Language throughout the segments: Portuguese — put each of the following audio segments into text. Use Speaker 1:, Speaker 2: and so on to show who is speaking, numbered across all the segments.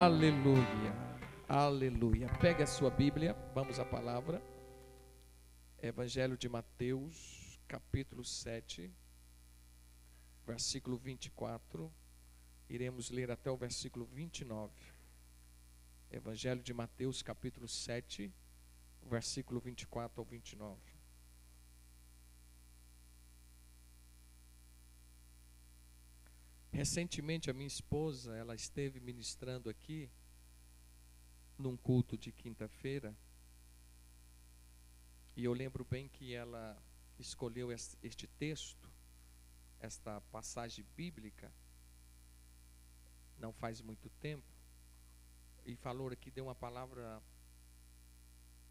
Speaker 1: Aleluia, aleluia. Pega a sua Bíblia, vamos à palavra. Evangelho de Mateus, capítulo 7, versículo 24. Iremos ler até o versículo 29. Evangelho de Mateus, capítulo 7, versículo 24 ao 29. Recentemente a minha esposa, ela esteve ministrando aqui num culto de quinta-feira, e eu lembro bem que ela escolheu este texto, esta passagem bíblica, não faz muito tempo, e falou aqui, deu uma palavra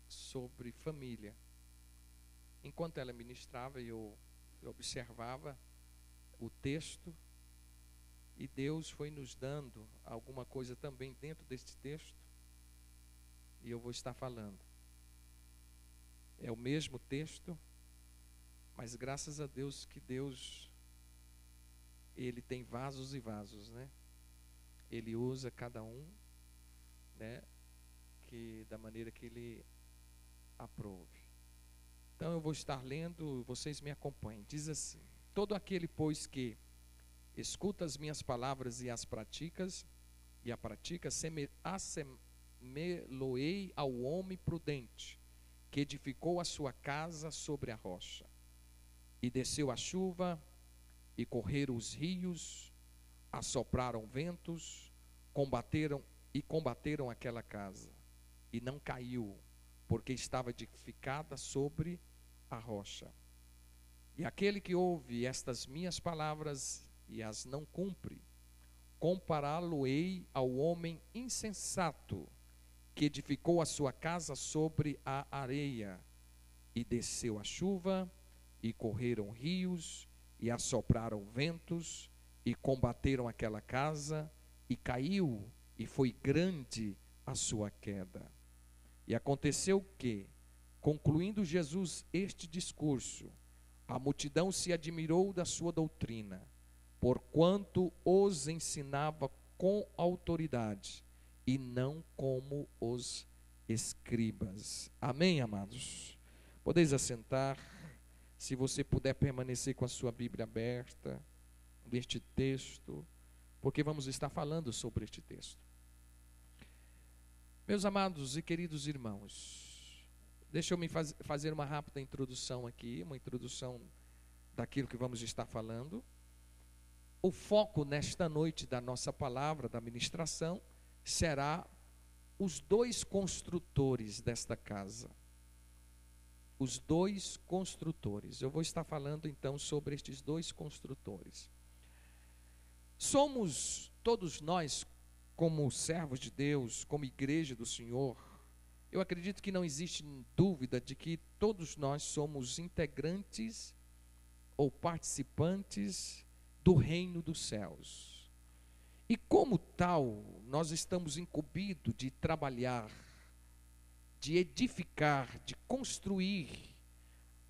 Speaker 1: sobre família. Enquanto ela ministrava, eu observava o texto, e Deus foi nos dando alguma coisa também dentro deste texto, e eu vou estar falando. É o mesmo texto, mas graças a Deus que Deus, Ele tem vasos e vasos, né? Ele usa cada um, né? Da maneira que Ele aprove. Então eu vou estar lendo, vocês me acompanhem. Diz assim: todo aquele, pois, que escuta as minhas palavras e as praticas, assemelhei ao homem prudente, que edificou a sua casa sobre a rocha. E desceu a chuva, e correram os rios, assopraram ventos, combateram aquela casa, e não caiu, porque estava edificada sobre a rocha. E aquele que ouve estas minhas palavras e as não cumpre, compará-lo-ei ao homem insensato, que edificou a sua casa sobre a areia, e desceu a chuva, e correram rios, e assopraram ventos, e combateram aquela casa, e caiu, e foi grande a sua queda. E aconteceu que, concluindo Jesus este discurso, a multidão se admirou da sua doutrina, porquanto os ensinava com autoridade, e não como os escribas. Amém, amados? Podeis assentar, se você puder permanecer com a sua Bíblia aberta, neste texto, porque vamos estar falando sobre este texto. Meus amados e queridos irmãos, deixa eu me fazer uma rápida introdução aqui, uma introdução daquilo que vamos estar falando. O foco nesta noite da nossa palavra, da ministração, será os dois construtores desta casa. Os dois construtores. Eu vou estar falando então sobre estes dois construtores. Somos todos nós, como servos de Deus, como igreja do Senhor, eu acredito que não existe dúvida de que todos nós somos integrantes ou participantes do reino dos céus. E como tal, nós estamos incumbidos de trabalhar, de edificar, de construir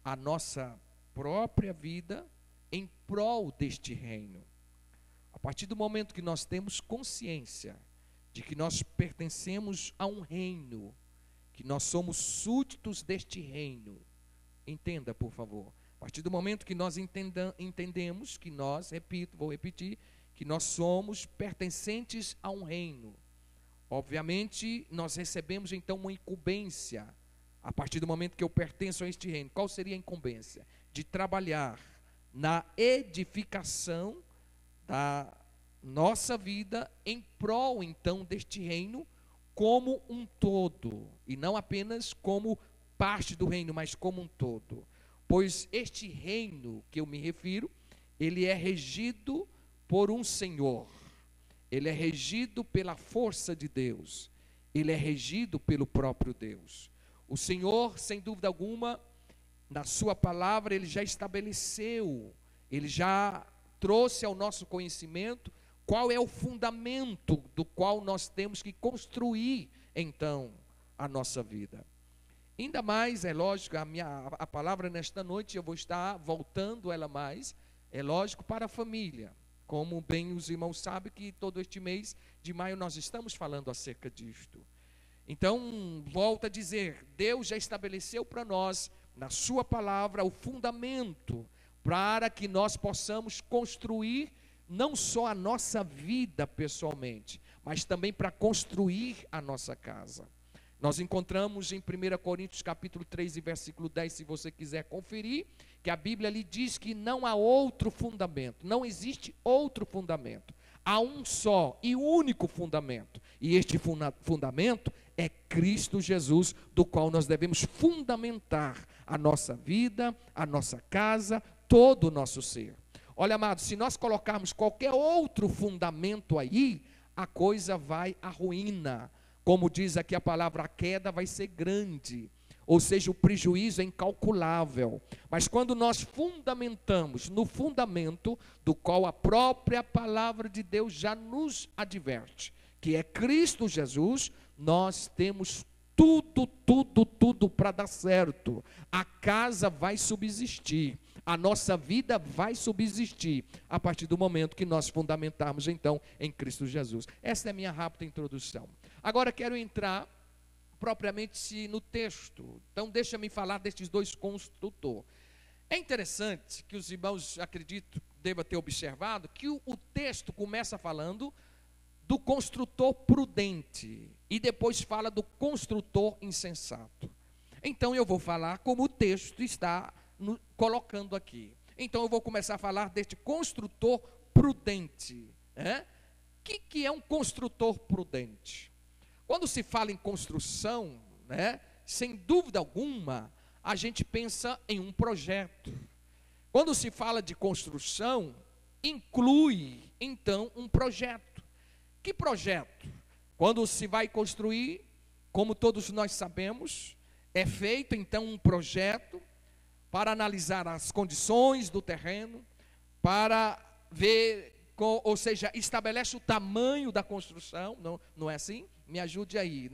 Speaker 1: a nossa própria vida em prol deste reino. A partir do momento que nós temos consciência de que nós pertencemos a um reino, que nós somos súditos deste reino, entenda, por favor. A partir do momento que nós entendemos que nós, vou repetir, que nós somos pertencentes a um reino, obviamente nós recebemos então uma incumbência. A partir do momento que eu pertenço a este reino, qual seria a incumbência? De trabalhar na edificação da nossa vida em prol então deste reino como um todo, e não apenas como parte do reino, mas como um todo. Pois este reino que eu me refiro, ele é regido por um Senhor, ele é regido pela força de Deus, ele é regido pelo próprio Deus. O Senhor, sem dúvida alguma, na sua palavra, ele já estabeleceu, ele já trouxe ao nosso conhecimento qual é o fundamento do qual nós temos que construir, então, a nossa vida. Ainda mais, é lógico, a palavra nesta noite, eu vou estar voltando ela mais, é lógico, para a família. Como bem os irmãos sabem que todo este mês de maio nós estamos falando acerca disto. Então, volto a dizer, Deus já estabeleceu para nós, na sua palavra, o fundamento para que nós possamos construir não só a nossa vida pessoalmente, mas também para construir a nossa casa. Nós encontramos em 1 Coríntios capítulo 3 e versículo 10, se você quiser conferir, que a Bíblia lhe diz que não há outro fundamento, não existe outro fundamento. Há um só e único fundamento, e este fundamento é Cristo Jesus, do qual nós devemos fundamentar a nossa vida, a nossa casa, todo o nosso ser. Olha, amados, se nós colocarmos qualquer outro fundamento aí, a coisa vai à ruína. Como diz aqui a palavra, a queda vai ser grande, ou seja, o prejuízo é incalculável. Mas quando nós fundamentamos no fundamento do qual a própria palavra de Deus já nos adverte, que é Cristo Jesus, nós temos tudo para dar certo. A casa vai subsistir, a nossa vida vai subsistir, a partir do momento que nós fundamentarmos então em Cristo Jesus. Essa é a minha rápida introdução. Agora quero entrar propriamente no texto. Então deixa-me falar destes dois construtores. É interessante que os irmãos, acredito, devem ter observado que o texto começa falando do construtor prudente e depois fala do construtor insensato. Então eu vou falar como o texto está colocando aqui. Então eu vou começar a falar deste construtor prudente. O que é um construtor prudente? Quando se fala em construção, sem dúvida alguma, a gente pensa em um projeto. Quando se fala de construção, inclui então um projeto. Que projeto? Quando se vai construir, como todos nós sabemos, é feito então um projeto para analisar as condições do terreno, para ver, ou seja, estabelece o tamanho da construção, não é assim? Me ajude aí,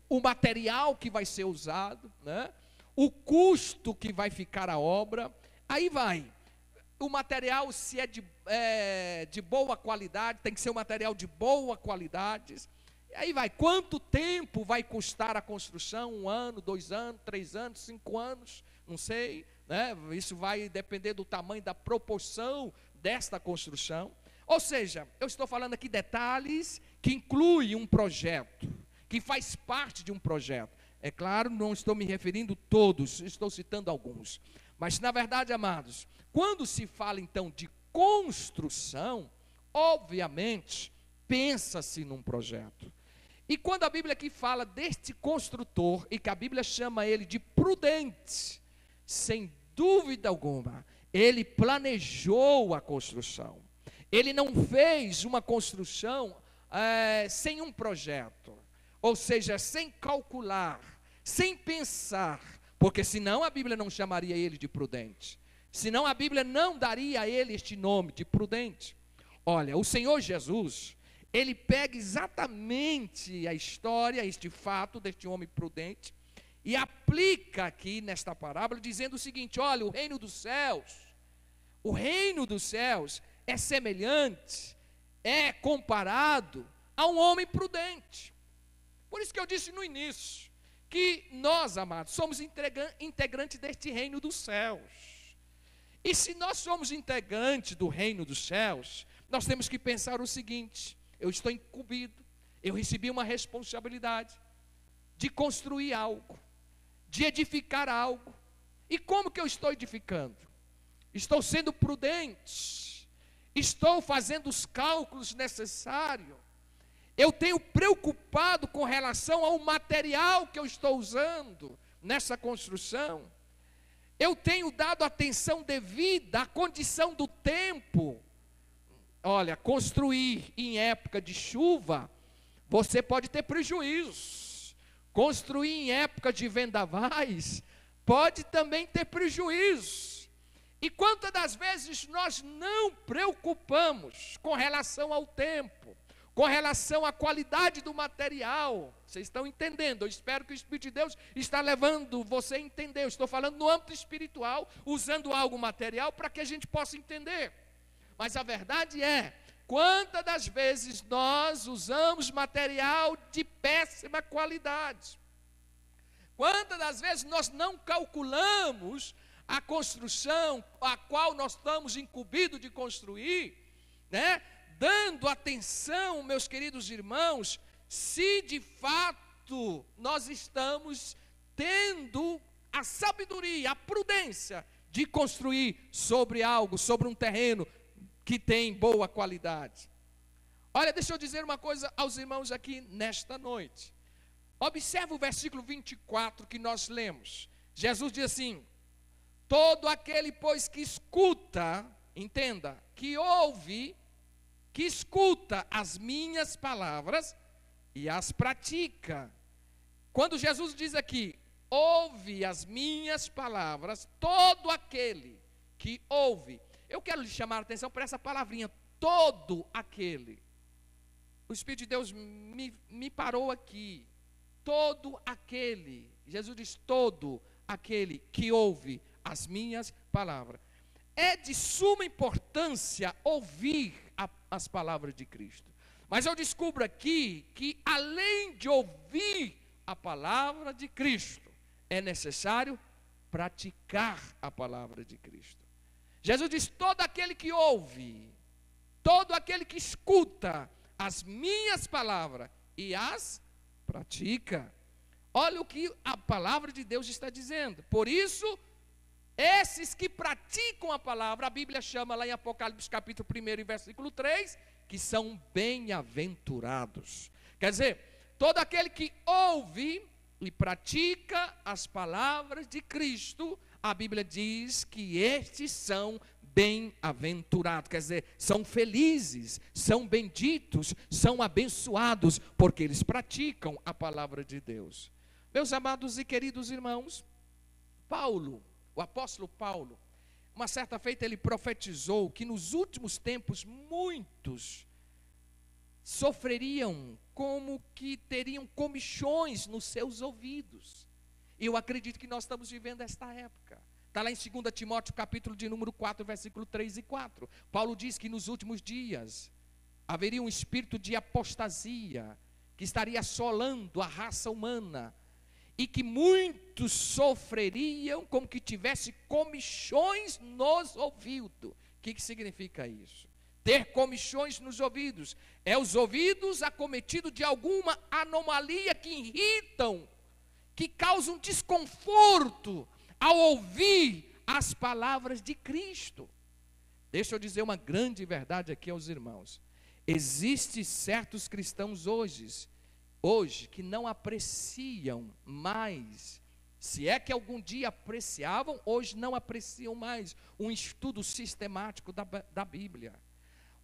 Speaker 1: o material que vai ser usado, o custo que vai ficar a obra, aí vai. O material, se é de boa qualidade, tem que ser um material de boa qualidade. Aí vai, quanto tempo vai custar a construção? 1 ano, 2 anos, 3 anos, 5 anos, não sei, Isso vai depender do tamanho, da proporção desta construção. Ou seja, eu estou falando aqui detalhes que incluem um projeto, que faz parte de um projeto. É claro, não estou me referindo a todos, estou citando alguns. Mas na verdade, amados, quando se fala então de construção, obviamente, pensa-se num projeto. E quando a Bíblia aqui fala deste construtor, e que a Bíblia chama ele de prudente, sem dúvida alguma, ele planejou a construção. Ele não fez uma construção sem um projeto, ou seja, sem calcular, sem pensar, porque senão a Bíblia não chamaria ele de prudente, senão a Bíblia não daria a ele este nome de prudente. Olha, o Senhor Jesus, ele pega exatamente a história, este fato deste homem prudente, e aplica aqui nesta parábola, dizendo o seguinte: olha, o reino dos céus é semelhante, é comparado a um homem prudente. Por isso que eu disse no início, que nós, amados, somos integrantes deste reino dos céus. E se nós somos integrantes do reino dos céus, nós temos que pensar o seguinte: eu estou incumbido, eu recebi uma responsabilidade de construir algo, de edificar algo. E como que eu estou edificando? Estou sendo prudente, estou fazendo os cálculos necessários, eu tenho preocupado com relação ao material que eu estou usando nessa construção, eu tenho dado atenção devida à condição do tempo. Olha, construir em época de chuva, você pode ter prejuízos. Construir em época de vendavais, pode também ter prejuízos. E quantas das vezes nós não preocupamos com relação ao tempo, com relação à qualidade do material? Vocês estão entendendo? Eu espero que o Espírito de Deus está levando você a entender. Eu estou falando no âmbito espiritual, usando algo material para que a gente possa entender. Mas a verdade é, quantas das vezes nós usamos material de péssima qualidade? Quantas das vezes nós não calculamos a construção a qual nós estamos incumbidos de construir, né? Dando atenção, meus queridos irmãos, se de fato nós estamos tendo a sabedoria, a prudência de construir sobre algo, sobre um terreno que tem boa qualidade. Olha, deixa eu dizer uma coisa aos irmãos aqui nesta noite. Observe o versículo 24 que nós lemos. Jesus diz assim: todo aquele, pois, que escuta, entenda, que ouve, que escuta as minhas palavras e as pratica. Quando Jesus diz aqui, ouve as minhas palavras, todo aquele que ouve. Eu quero lhe chamar a atenção para essa palavrinha, todo aquele. O Espírito de Deus me parou aqui. Todo aquele, Jesus diz, todo aquele que ouve as minhas palavras. É de suma importância ouvir as palavras de Cristo. Mas eu descubro aqui que além de ouvir a palavra de Cristo, é necessário praticar a palavra de Cristo. Jesus diz, todo aquele que ouve, todo aquele que escuta as minhas palavras e as pratica. Olha o que a palavra de Deus está dizendo. Por isso, esses que praticam a palavra, a Bíblia chama lá em Apocalipse capítulo 1 e versículo 3, que são bem-aventurados. Quer dizer, todo aquele que ouve e pratica as palavras de Cristo, a Bíblia diz que estes são bem-aventurados, quer dizer, são felizes, são benditos, são abençoados, porque eles praticam a palavra de Deus. Meus amados e queridos irmãos, Paulo, o apóstolo Paulo, uma certa feita ele profetizou que nos últimos tempos muitos sofreriam como que teriam comichões nos seus ouvidos. E eu acredito que nós estamos vivendo esta época. Está lá em 2 Timóteo, capítulo de número 4, versículo 3 e 4. Paulo diz que nos últimos dias haveria um espírito de apostasia que estaria assolando a raça humana e que muitos sofreriam como que tivesse comichões nos ouvidos. O que significa isso? Ter comichões nos ouvidos é os ouvidos acometidos de alguma anomalia que irritam, que causam desconforto ao ouvir as palavras de Cristo. Deixa eu dizer uma grande verdade aqui aos irmãos. Existem certos cristãos hoje que não apreciam mais, se é que algum dia apreciavam, hoje não apreciam mais um estudo sistemático da Bíblia.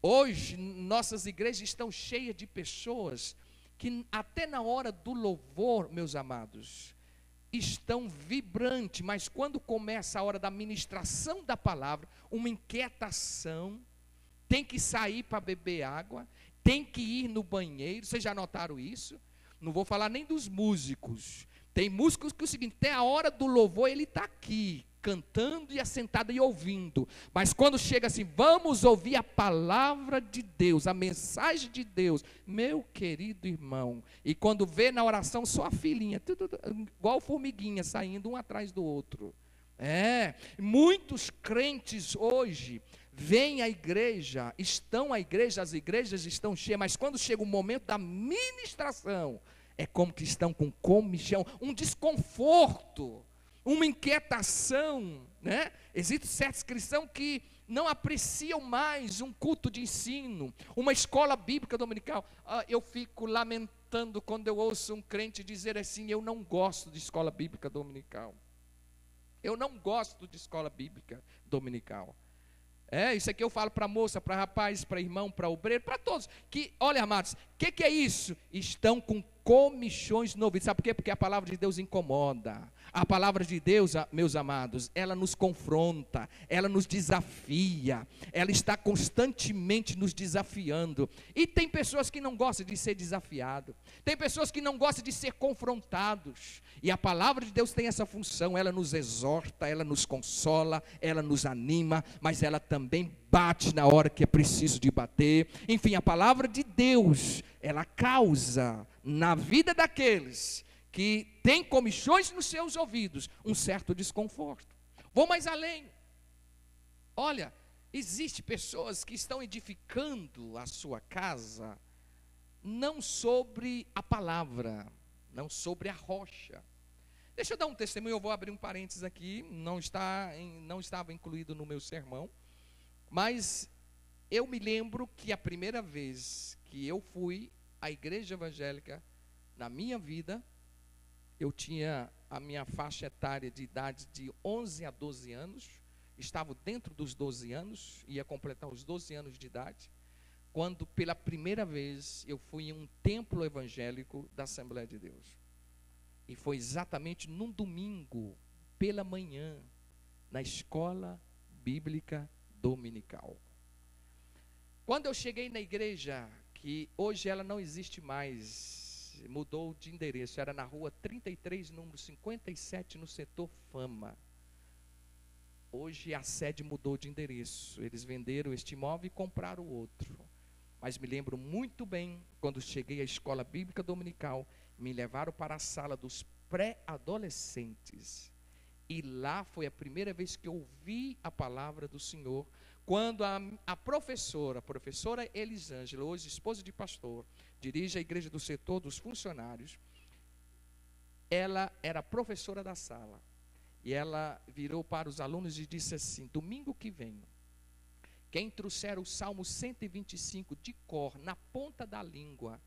Speaker 1: Hoje nossas igrejas estão cheias de pessoas que até na hora do louvor, meus amados, estão vibrantes, mas quando começa a hora da ministração da palavra, uma inquietação, tem que sair para beber água, tem que ir no banheiro. Vocês já notaram isso? Não vou falar nem dos músicos. Tem músicos que é o seguinte, até a hora do louvor ele está aqui, cantando e assentado e ouvindo, mas quando chega assim, vamos ouvir a palavra de Deus, a mensagem de Deus, meu querido irmão, e quando vê na oração só a filhinha, igual formiguinha, saindo um atrás do outro. Muitos crentes hoje vêm à igreja, as igrejas estão cheias, mas quando chega o momento da ministração, é como que estão com comichão, um desconforto, uma inquietação, né? Existem certos cristãos que não apreciam mais um culto de ensino, uma escola bíblica dominical. Eu fico lamentando quando eu ouço um crente dizer assim, eu não gosto de escola bíblica dominical. Eu não gosto de escola bíblica dominical. Isso aqui eu falo para moça, para rapaz, para irmão, para obreiro, para todos. Que, olha, amados, o que é isso? Estão com comichões no ouvido. Sabe por quê? Porque a palavra de Deus incomoda. A palavra de Deus, meus amados, ela nos confronta, ela nos desafia, ela está constantemente nos desafiando. E tem pessoas que não gostam de ser desafiado, tem pessoas que não gostam de ser confrontados. E a palavra de Deus tem essa função, ela nos exorta, ela nos consola, ela nos anima, mas ela também bate na hora que é preciso de bater. Enfim, a palavra de Deus, ela causa na vida daqueles que têm comichões nos seus ouvidos um certo desconforto. Vou mais além. Olha, existem pessoas que estão edificando a sua casa não sobre a palavra, não sobre a rocha. Deixa eu dar um testemunho, eu vou abrir um parênteses aqui, não estava incluído no meu sermão, mas eu me lembro que a primeira vez que eu fui à igreja evangélica na minha vida, eu tinha a minha faixa etária de idade de 11 a 12 anos, estava dentro dos 12 anos, ia completar os 12 anos de idade, quando pela primeira vez eu fui em um templo evangélico da Assembleia de Deus. E foi exatamente num domingo, pela manhã, na escola bíblica dominical. Quando eu cheguei na igreja, que hoje ela não existe mais, mudou de endereço, era na rua 33, número 57, no setor Fama. Hoje a sede mudou de endereço, eles venderam este imóvel e compraram outro. Mas me lembro muito bem, quando cheguei à escola bíblica dominical, me levaram para a sala dos pré-adolescentes. E lá foi a primeira vez que eu ouvi a palavra do Senhor, quando a professora Elisângela, hoje esposa de pastor, dirige a igreja do setor dos funcionários. Ela era professora da sala. E ela virou para os alunos e disse assim: domingo que vem, quem trouxer o Salmo 125 de cor, na ponta da língua.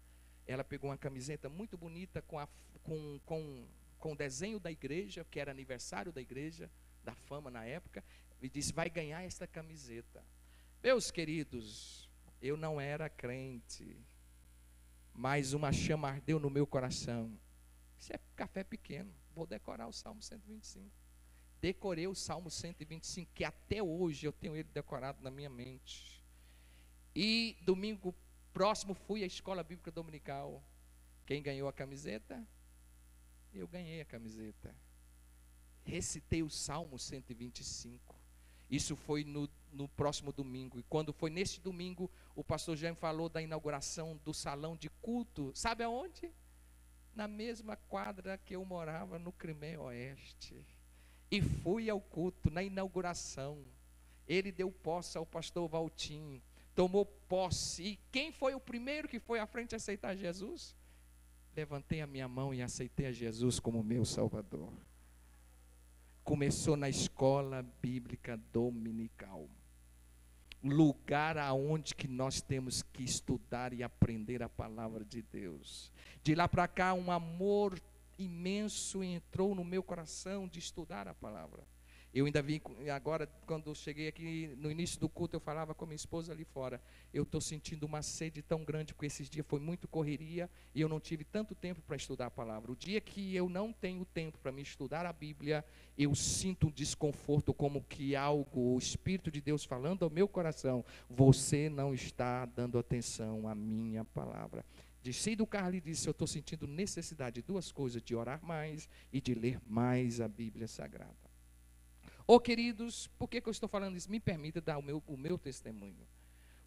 Speaker 1: Ela pegou uma camiseta muito bonita com o desenho da igreja, que era aniversário da igreja, da Fama na época, e disse: vai ganhar esta camiseta. Meus queridos, eu não era crente, mas uma chama ardeu no meu coração. Isso é café pequeno, vou decorar o Salmo 125. Decorei o Salmo 125, que até hoje eu tenho ele decorado na minha mente. E domingo próximo fui à escola bíblica dominical. Quem ganhou a camiseta? Eu ganhei a camiseta. Recitei o Salmo 125. Isso foi no próximo domingo. E quando foi nesse domingo, o pastor Jaime falou da inauguração do salão de culto. Sabe aonde? Na mesma quadra que eu morava, no Crimeia Oeste. E fui ao culto, na inauguração. Ele deu posse ao pastor Valtinho. Tomou posse. E quem foi o primeiro que foi à frente a aceitar Jesus? Levantei a minha mão e aceitei a Jesus como meu Salvador. Começou na escola bíblica dominical. Lugar aonde que nós temos que estudar e aprender a palavra de Deus. De lá para cá, um amor imenso entrou no meu coração de estudar a palavra. Eu ainda vi, agora quando eu cheguei aqui no início do culto, eu falava com a minha esposa ali fora, eu estou sentindo uma sede tão grande, porque esses dias foi muito correria, e eu não tive tanto tempo para estudar a palavra. O dia que eu não tenho tempo para me estudar a Bíblia, eu sinto um desconforto, como que algo, o Espírito de Deus falando ao meu coração: você não está dando atenção à minha palavra. Desci do carro e disse: eu estou sentindo necessidade de duas coisas, de orar mais e de ler mais a Bíblia Sagrada. Queridos, por que eu estou falando isso? Me permita dar o meu testemunho.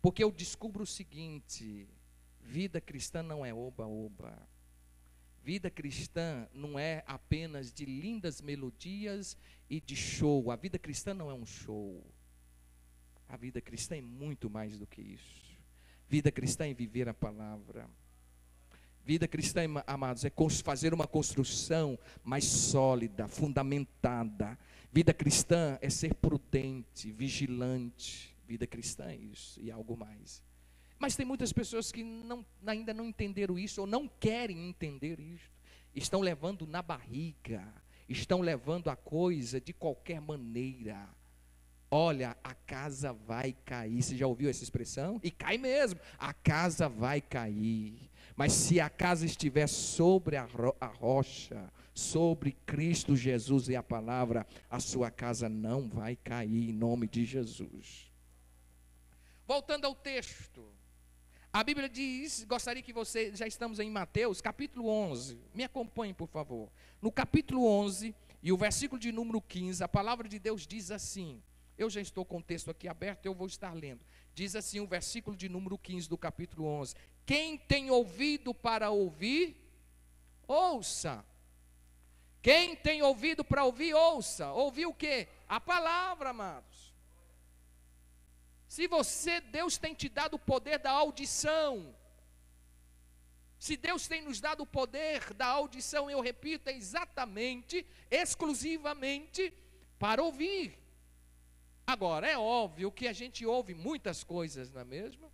Speaker 1: Porque eu descubro o seguinte: vida cristã não é oba-oba. Vida cristã não é apenas de lindas melodias e de show. A vida cristã não é um show. A vida cristã é muito mais do que isso. Vida cristã é viver a palavra. Vida cristã, amados, é fazer uma construção mais sólida, fundamentada. Vida cristã é ser prudente, vigilante. Vida cristã é isso e algo mais. Mas tem muitas pessoas que ainda não entenderam isso, ou não querem entender isso. Estão levando na barriga, estão levando a coisa de qualquer maneira. Olha, a casa vai cair. Você já ouviu essa expressão? E cai mesmo. A casa vai cair. Mas se a casa estiver sobre a rocha, sobre Cristo Jesus e a palavra, a sua casa não vai cair em nome de Jesus. Voltando ao texto, a Bíblia diz, gostaria que você, já estamos em Mateus, capítulo 11, me acompanhe por favor. No capítulo 11 e o versículo de número 15, a palavra de Deus diz assim, eu já estou com o texto aqui aberto, eu vou estar lendo. Diz assim o versículo de número 15 do capítulo 11. Quem tem ouvido para ouvir, ouça. Quem tem ouvido para ouvir, ouça. Ouvir o quê? A palavra, amados. Se você, Deus tem te dado o poder da audição. Se Deus tem nos dado o poder da audição, eu repito, é exatamente, exclusivamente para ouvir. Agora, é óbvio que a gente ouve muitas coisas, não é mesmo?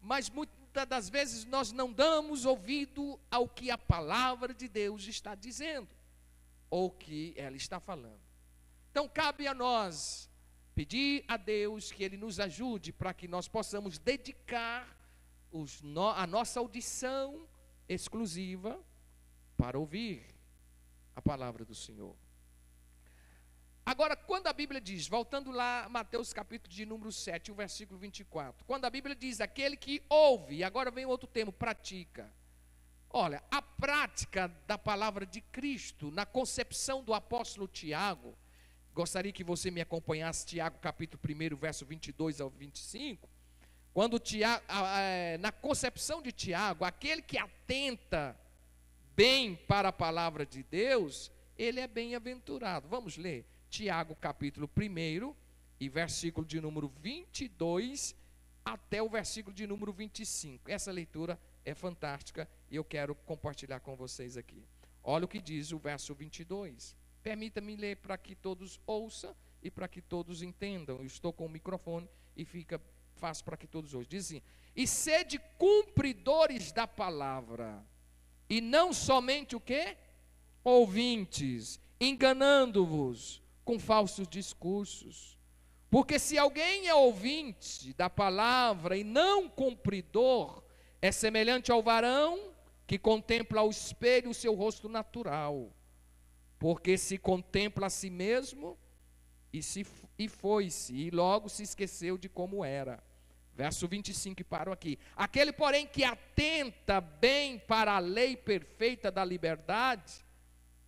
Speaker 1: Mas muitas das vezes nós não damos ouvido ao que a palavra de Deus está dizendo, ou que ela está falando. Então cabe a nós pedir a Deus que Ele nos ajude para que nós possamos dedicar a nossa audição exclusiva para ouvir a palavra do Senhor. Agora, quando a Bíblia diz, voltando lá, Mateus capítulo de número 7, o versículo 24, quando a Bíblia diz, aquele que ouve, e agora vem outro termo, pratica. Olha, a prática da palavra de Cristo, na concepção do apóstolo Tiago, gostaria que você me acompanhasse, Tiago capítulo 1, verso 22 ao 25, quando Tiago, na concepção de Tiago, aquele que atenta bem para a palavra de Deus, ele é bem-aventurado. Vamos ler. Tiago capítulo 1 e versículo de número 22 até o versículo de número 25. Essa leitura é fantástica e eu quero compartilhar com vocês aqui. Olha o que diz o verso 22. Permita-me ler para que todos ouçam e para que todos entendam. Eu estou com o microfone e fica fácil para que todos ouçam. Diz assim: e sede cumpridores da palavra, e não somente o quê? Ouvintes, enganando-vos com falsos discursos. Porque se alguém é ouvinte da palavra e não cumpridor, é semelhante ao varão que contempla ao espelho o seu rosto natural. Porque se contempla a si mesmo e foi-se, e logo se esqueceu de como era. Verso 25, paro aqui. Aquele, porém, que atenta bem para a lei perfeita da liberdade,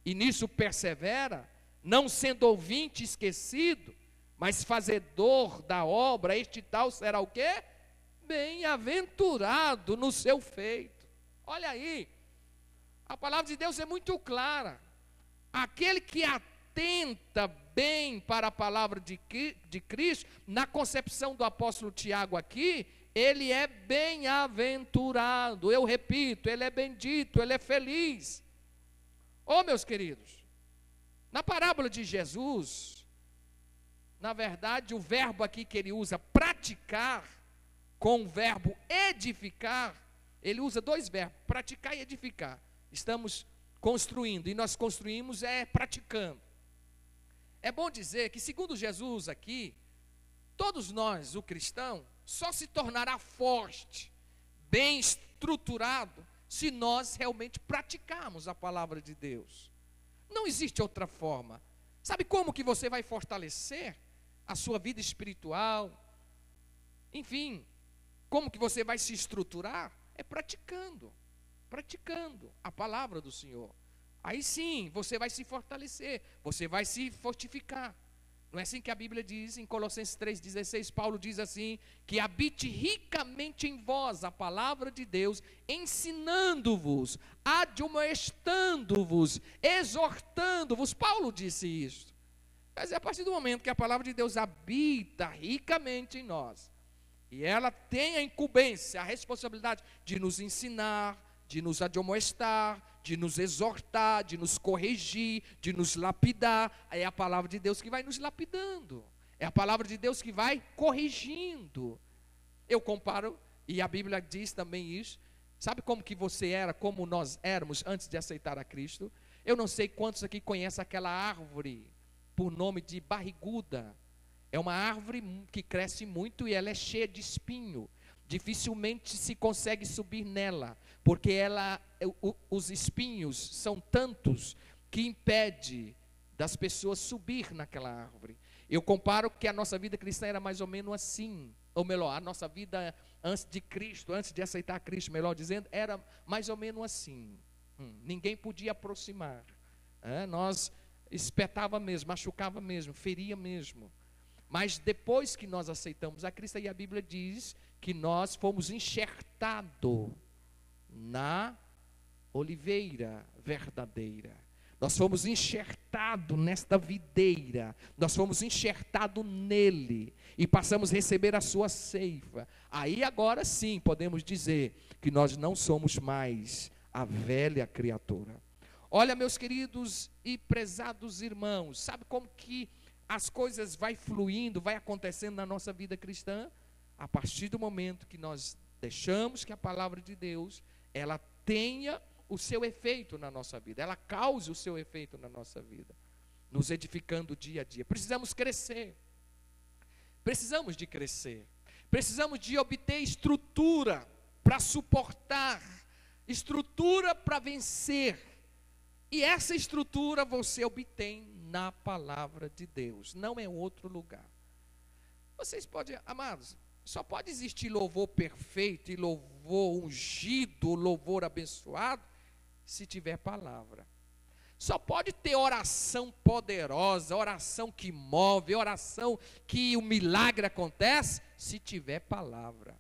Speaker 1: e nisso persevera, não sendo ouvinte esquecido, mas fazedor da obra, este tal será o quê? Bem-aventurado no seu feito. Olha aí, a palavra de Deus é muito clara. Aquele que atenta bem para a palavra de Cristo, na concepção do apóstolo Tiago aqui, ele é bem-aventurado. Eu repito, ele é bendito, ele é feliz. Oh, meus queridos, na parábola de Jesus, na verdade, o verbo aqui que ele usa, praticar, com o verbo edificar, ele usa dois verbos, praticar e edificar. Estamos construindo, e nós construímos praticando. É bom dizer que, segundo Jesus aqui, todos nós, o cristão, só se tornará forte, bem estruturado, se nós realmente praticarmos a palavra de Deus. Não existe outra forma. Sabe como que você vai fortalecer a sua vida espiritual? Enfim, como que você vai se estruturar? É praticando a palavra do Senhor. Aí sim, você vai se fortalecer, você vai se fortificar. Não é assim que a Bíblia diz em Colossenses 3,16, Paulo diz assim, que habite ricamente em vós a palavra de Deus, ensinando-vos, admoestando-vos, exortando-vos. Paulo disse isso. Mas é a partir do momento que a palavra de Deus habita ricamente em nós, e ela tem a incumbência, a responsabilidade de nos ensinar, de nos admoestar, de nos exortar, de nos corrigir, de nos lapidar. É a palavra de Deus que vai nos lapidando, é a palavra de Deus que vai corrigindo. Eu comparo, e a Bíblia diz também isso. Sabe como que você era, como nós éramos antes de aceitar a Cristo? Eu não sei quantos aqui conhecem aquela árvore por nome de barriguda. É uma árvore que cresce muito e ela é cheia de espinho. dificilmente se consegue subir nela, porque os espinhos são tantos que impede das pessoas subir naquela árvore. Eu comparo que a nossa vida cristã era mais ou menos assim, ou melhor, a nossa vida antes de Cristo, antes de aceitar Cristo, melhor dizendo, era mais ou menos assim. Ninguém podia aproximar, nós espetava mesmo, machucava mesmo, feria mesmo. Mas depois que nós aceitamos a Cristo, aí a Bíblia diz que nós fomos enxertados na oliveira verdadeira. Nós fomos enxertados nesta videira, nós fomos enxertados nele e passamos a receber a sua ceifa. Aí agora sim podemos dizer que nós não somos mais a velha criatura. Olha, meus queridos e prezados irmãos, sabe como que as coisas vai fluindo, vai acontecendo na nossa vida cristã? A partir do momento que nós deixamos que a palavra de Deus, ela tenha o seu efeito na nossa vida, ela cause o seu efeito na nossa vida, nos edificando dia a dia. Precisamos crescer, precisamos de crescer, precisamos de obter estrutura para suportar, estrutura para vencer, e essa estrutura você obtém na palavra de Deus, não é outro lugar. Vocês podem, amados, só pode existir louvor perfeito e louvor ungido, louvor abençoado, se tiver palavra. Só pode ter oração poderosa, oração que move, oração que o milagre acontece, se tiver palavra.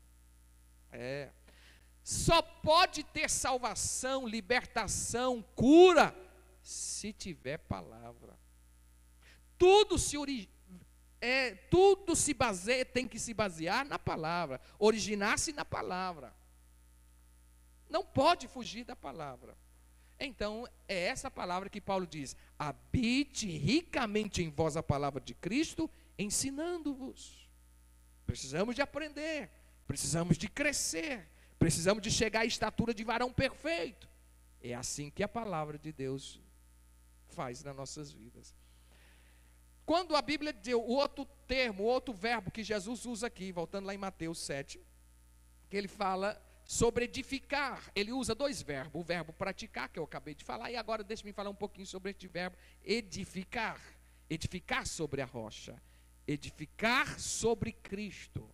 Speaker 1: Só pode ter salvação, libertação, cura, se tiver palavra. Tudo se baseia, tem que se basear na palavra, originar-se na palavra. Não pode fugir da palavra. Então, é essa palavra que Paulo diz: habite ricamente em vós a palavra de Cristo, ensinando-vos. Precisamos de aprender, precisamos de crescer, precisamos de chegar à estatura de varão perfeito. É assim que a palavra de Deus faz nas nossas vidas. Quando a Bíblia deu o outro termo, o outro verbo que Jesus usa aqui, voltando lá em Mateus 7, que ele fala sobre edificar, ele usa dois verbos, o verbo praticar, que eu acabei de falar, e agora deixe-me falar um pouquinho sobre este verbo edificar, edificar sobre a rocha, edificar sobre Cristo.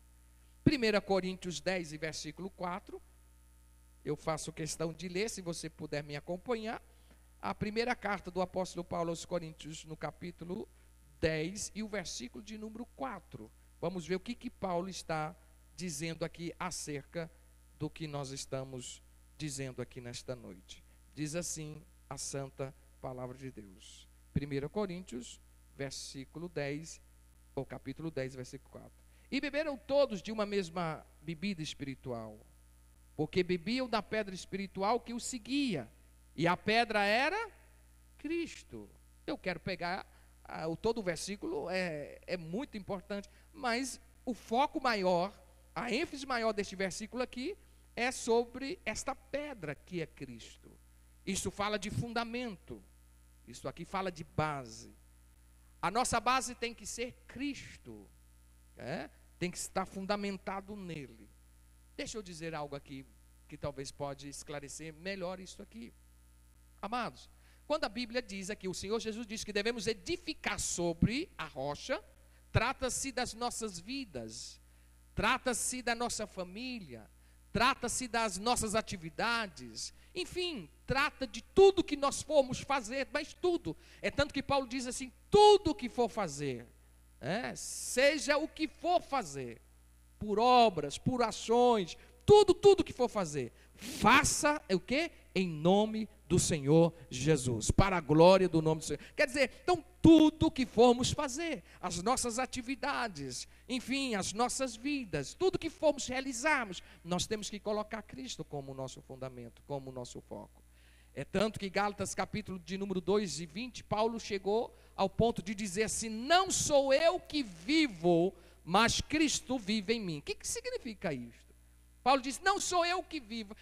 Speaker 1: 1 Coríntios 10 e versículo 4, eu faço questão de ler, se você puder me acompanhar, a primeira carta do apóstolo Paulo aos Coríntios, no capítulo 10 e o versículo de número 4, vamos ver o que Paulo está dizendo aqui acerca do que nós estamos dizendo aqui nesta noite. Diz assim a santa palavra de Deus. 1 Coríntios, versículo 10, ou capítulo 10, versículo 4. E beberam todos de uma mesma bebida espiritual, porque bebiam da pedra espiritual que os seguia, e a pedra era Cristo. Eu quero pegar todo o versículo, é muito importante, mas o foco maior, a ênfase maior deste versículo aqui, é sobre esta pedra que é Cristo. Isso fala de fundamento, isso aqui fala de base. A nossa base tem que ser Cristo, tem que estar fundamentado nele. Deixa eu dizer algo aqui, que talvez pode esclarecer melhor isso aqui. Amados, quando a Bíblia diz aqui, o Senhor Jesus diz que devemos edificar sobre a rocha, trata-se das nossas vidas, trata-se da nossa família, trata-se das nossas atividades, enfim, trata de tudo que nós formos fazer, mas tudo. É tanto que Paulo diz assim, tudo que for fazer, seja o que for fazer, por obras, por ações, tudo que for fazer, faça o quê? Em nome do Senhor Jesus, para a glória do nome do Senhor. Quer dizer, então tudo que formos fazer, as nossas atividades, enfim, as nossas vidas, tudo que formos realizarmos, nós temos que colocar Cristo como o nosso fundamento, como o nosso foco. É tanto que Gálatas capítulo de número 2 e 20, Paulo chegou ao ponto de dizer assim, não sou eu que vivo, mas Cristo vive em mim. O que significa isto? Paulo diz, não sou eu que vivo,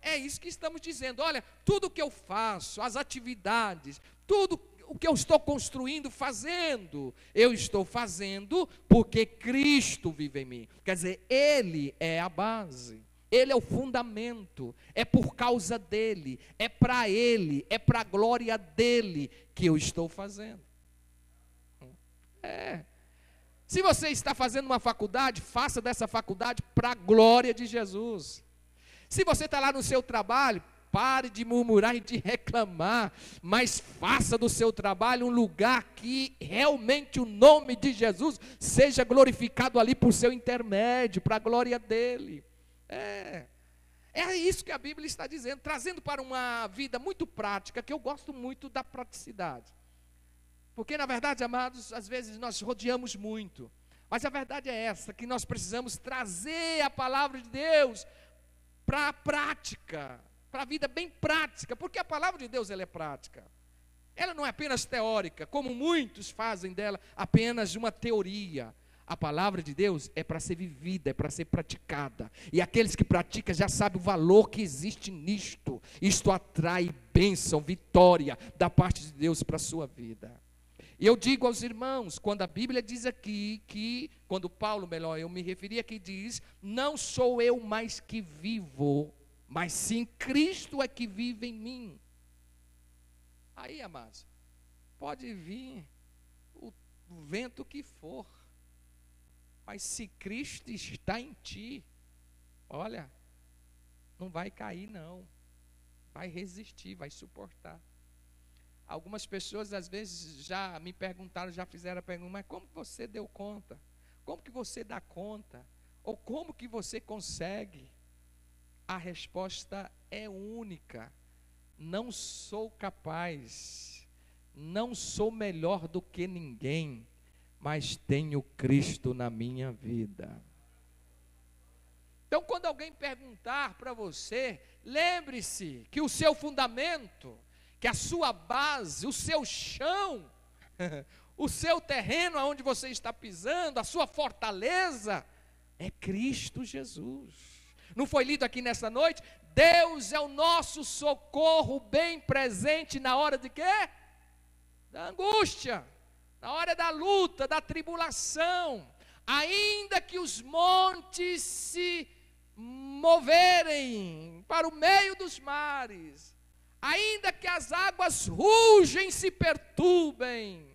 Speaker 1: é isso que estamos dizendo, olha, tudo que eu faço, as atividades, tudo o que eu estou construindo, fazendo? Eu estou fazendo porque Cristo vive em mim. Quer dizer, Ele é a base, Ele é o fundamento, é por causa dEle, é para Ele, é para a glória dEle que eu estou fazendo. Se você está fazendo uma faculdade, faça dessa faculdade para a glória de Jesus. Se você está lá no seu trabalho, pare de murmurar e de reclamar, mas faça do seu trabalho um lugar que realmente o nome de Jesus seja glorificado ali por seu intermédio, para a glória dele. É isso que a Bíblia está dizendo, trazendo para uma vida muito prática, que eu gosto muito da praticidade. Porque na verdade, amados, às vezes nós rodeamos muito, mas a verdade é essa, que nós precisamos trazer a palavra de Deus para a prática, para a vida bem prática, porque a palavra de Deus ela é prática. Ela não é apenas teórica, como muitos fazem dela apenas uma teoria. A palavra de Deus é para ser vivida, é para ser praticada. E aqueles que praticam já sabem o valor que existe nisto. Isto atrai bênção, vitória da parte de Deus para a sua vida. E eu digo aos irmãos, quando a Bíblia diz aqui que, quando Paulo, melhor, eu me referi aqui, diz, não sou eu mais que vivo, mas sim Cristo é que vive em mim. Aí, amados, pode vir o vento que for, mas se Cristo está em ti, olha, não vai cair não, vai resistir, vai suportar. Algumas pessoas às vezes já me perguntaram, já fizeram a pergunta, mas como que você deu conta? Como que você dá conta? Ou como que você consegue? A resposta é única. Não sou capaz, não sou melhor do que ninguém, mas tenho Cristo na minha vida. Então, quando alguém perguntar para você, lembre-se que o seu fundamento, que a sua base, o seu chão, o seu terreno aonde você está pisando, a sua fortaleza, é Cristo Jesus. Não foi lido aqui nessa noite? Deus é o nosso socorro bem presente na hora de quê? Da angústia, na hora da luta, da tribulação. Ainda que os montes se moverem para o meio dos mares, ainda que as águas rugem, se perturbem,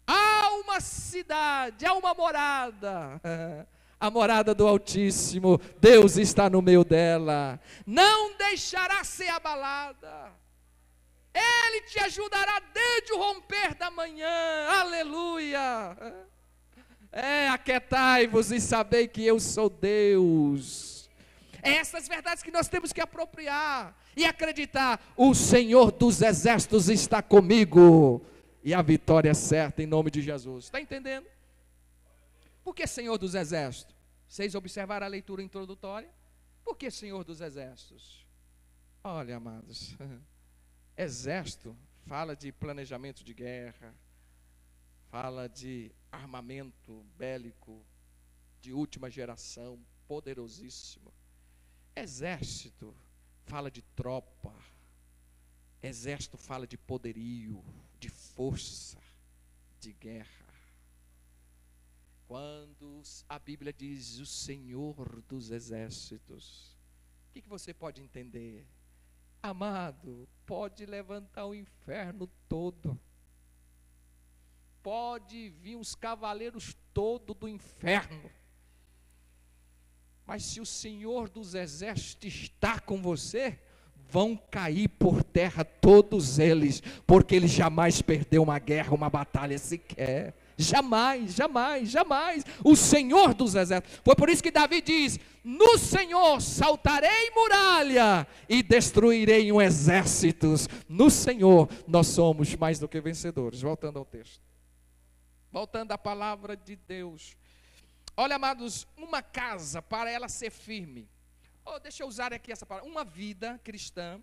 Speaker 1: há uma cidade, há uma morada, a morada do Altíssimo, Deus está no meio dela, não deixará ser abalada, Ele te ajudará desde o romper da manhã, aleluia. Aquietai-vos e sabei que eu sou Deus. Essas verdades que nós temos que apropriar e acreditar, o Senhor dos exércitos está comigo, e a vitória é certa em nome de Jesus. Está entendendo? Por que Senhor dos exércitos? Vocês observaram a leitura introdutória? Por que Senhor dos exércitos? Olha, amados, exército fala de planejamento de guerra, fala de armamento bélico de última geração, poderosíssimo. Exército fala de tropa, exército fala de poderio, de força, de guerra. Quando a Bíblia diz o Senhor dos exércitos, o que você pode entender? Amado, pode levantar o inferno todo, pode vir os cavaleiros todos do inferno, mas se o Senhor dos exércitos está com você, vão cair por terra todos eles, porque ele jamais perdeu uma guerra, uma batalha sequer. Jamais, jamais, jamais. O Senhor dos exércitos. Foi por isso que Davi diz: no Senhor saltarei muralha e destruirei um exército. No Senhor nós somos mais do que vencedores. Voltando ao texto, voltando à palavra de Deus. Olha, amados, uma casa, para ela ser firme, deixa eu usar aqui essa palavra, uma vida cristã,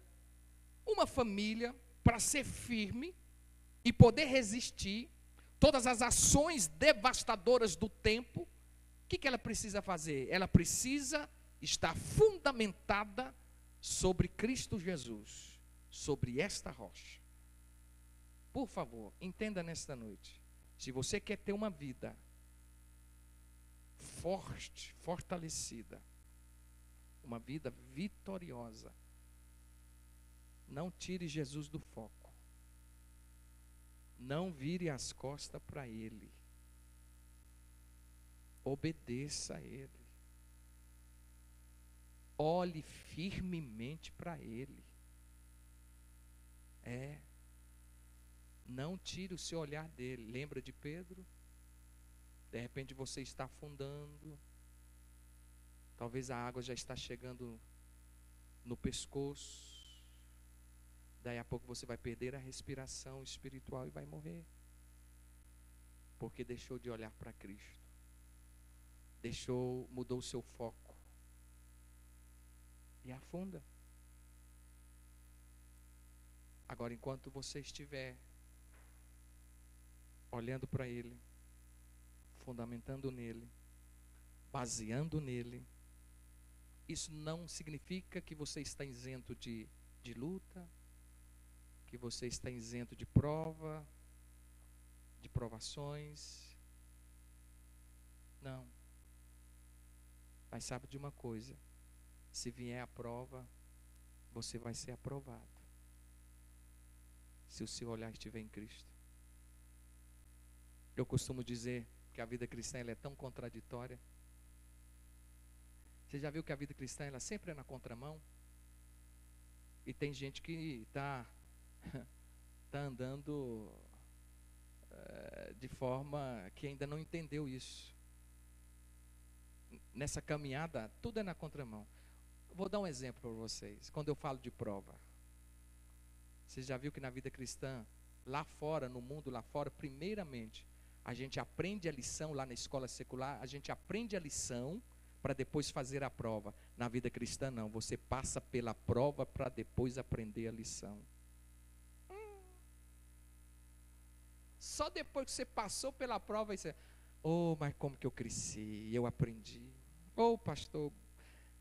Speaker 1: uma família, para ser firme e poder resistir todas as ações devastadoras do tempo, o que ela precisa fazer? Ela precisa estar fundamentada sobre Cristo Jesus, sobre esta rocha. Por favor, entenda nesta noite. Se você quer ter uma vida forte, fortalecida, uma vida vitoriosa, não tire Jesus do foco. Não vire as costas para Ele. Obedeça a Ele. Olhe firmemente para Ele. Não tire o seu olhar dele. Lembra de Pedro? De repente você está afundando. Talvez a água já está chegando no pescoço. Daí a pouco você vai perder a respiração espiritual e vai morrer. Porque deixou de olhar para Cristo. Mudou o seu foco. E afunda. Agora, enquanto você estiver olhando para Ele, fundamentando nele, baseando nele, isso não significa que você está isento de luta, que você está isento de prova, de provações. Não. Mas sabe de uma coisa, se vier a prova, você vai ser aprovado. Se o seu olhar estiver em Cristo. Eu costumo dizer que a vida cristã ela é tão contraditória. Você já viu que a vida cristã ela sempre é na contramão? E tem gente que está andando de forma que ainda não entendeu isso. Nessa caminhada, tudo é na contramão. Vou dar um exemplo para vocês. Quando eu falo de prova, você já viu que na vida cristã, lá fora, no mundo lá fora, primeiramente, a gente aprende a lição lá na escola secular, a gente aprende a lição para depois fazer a prova. Na vida cristã não, você passa pela prova para depois aprender a lição. Só depois que você passou pela prova, você, mas como que eu cresci, eu aprendi. Pastor,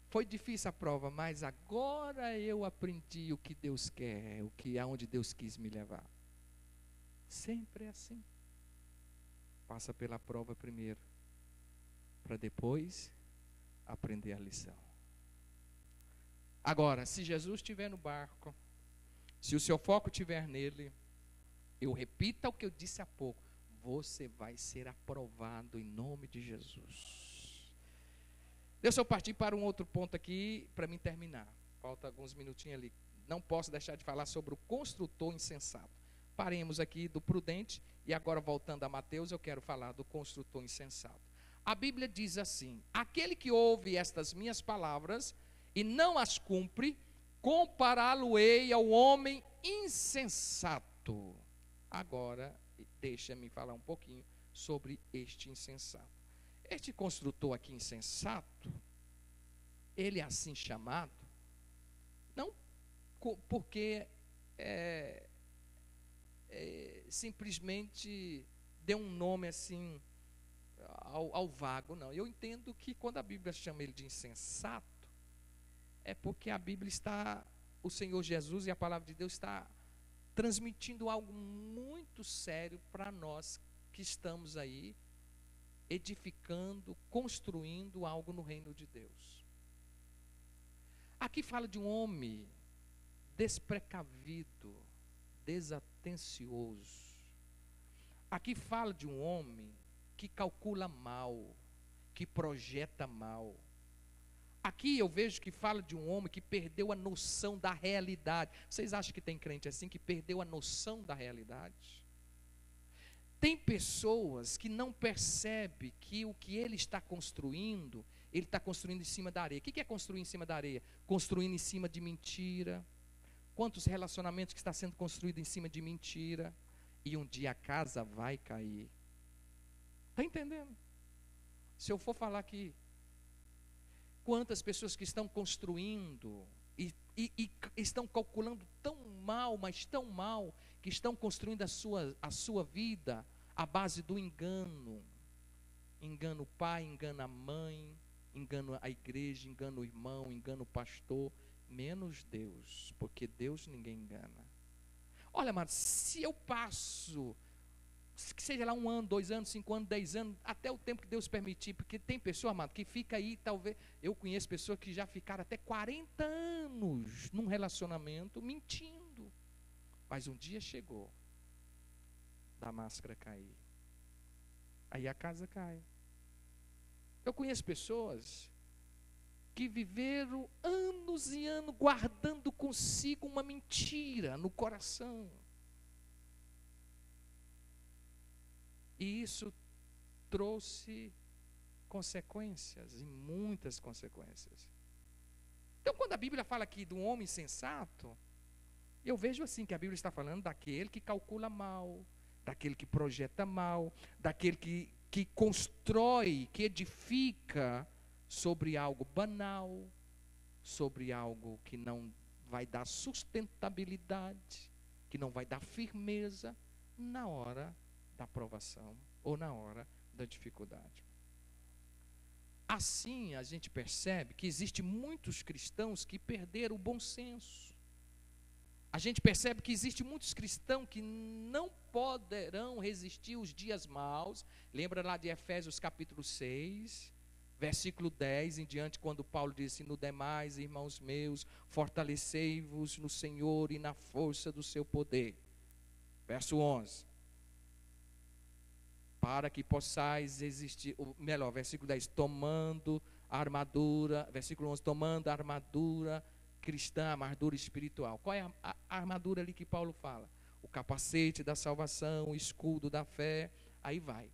Speaker 1: foi difícil a prova, mas agora eu aprendi o que Deus quer, aonde Deus quis me levar. Sempre é assim. Passa pela prova primeiro, para depois aprender a lição. Agora, se Jesus estiver no barco, se o seu foco estiver nele, eu repito o que eu disse há pouco, você vai ser aprovado em nome de Jesus. Deixa eu partir para um outro ponto aqui, para mim terminar. Falta alguns minutinhos ali. Não posso deixar de falar sobre o construtor insensato. Paremos aqui do prudente e agora voltando a Mateus, eu quero falar do construtor insensato. A Bíblia diz assim: aquele que ouve estas minhas palavras e não as cumpre, compará-lo-ei ao homem insensato. Agora, deixa-me falar um pouquinho sobre este insensato. Este construtor aqui insensato, ele é assim chamado, não porque simplesmente deu um nome assim ao vago, não. Eu entendo que quando a Bíblia chama ele de insensato, é porque a Bíblia está, o Senhor Jesus e a palavra de Deus está transmitindo algo muito sério para nós que estamos aí edificando, construindo algo no reino de Deus. Aqui fala de um homem desprecavido, desatencioso. Aqui fala de um homem que calcula mal, que projeta mal. Aqui eu vejo que fala de um homem que perdeu a noção da realidade. Vocês acham que tem crente assim que perdeu a noção da realidade? Tem pessoas que não percebem que o que ele está construindo em cima da areia. O que é construir em cima da areia? Construindo em cima de mentira. Quantos relacionamentos que está sendo construído em cima de mentira? E um dia a casa vai cair. Está entendendo? Se eu for falar aqui, quantas pessoas que estão construindo e estão calculando tão mal, mas tão mal, que estão construindo a sua vida à base do engano. Engana o pai, engana a mãe, engana a igreja, engana o irmão, engana o pastor, menos Deus, porque Deus ninguém engana. Olha, amado, se eu passo, que seja lá 1 ano, 2 anos, 5 anos, 10 anos, até o tempo que Deus permitir, porque tem pessoa, amado, que fica aí, talvez, eu conheço pessoas que já ficaram até 40 anos num relacionamento mentindo, mas um dia chegou da máscara cair, aí a casa cai. Eu conheço pessoas que viveram anos e anos guardando consigo uma mentira no coração. E isso trouxe consequências, e muitas consequências. Então, quando a Bíblia fala aqui do homem sensato, eu vejo assim que a Bíblia está falando daquele que calcula mal, daquele que projeta mal, daquele que constrói, que edifica sobre algo banal, sobre algo que não vai dar sustentabilidade, que não vai dar firmeza na hora da provação ou na hora da dificuldade. Assim a gente percebe que existem muitos cristãos que perderam o bom senso. A gente percebe que existem muitos cristãos que não poderão resistir os dias maus. Lembra lá de Efésios capítulo 6, versículo 10 em diante, quando Paulo disse: no demais, irmãos meus, fortalecei-vos no Senhor e na força do seu poder. Verso 11. Para que possais existir, ou melhor, versículo 10, tomando a armadura, versículo 11, tomando a armadura cristã, a armadura espiritual. Qual é a armadura ali que Paulo fala? O capacete da salvação, o escudo da fé, aí vai.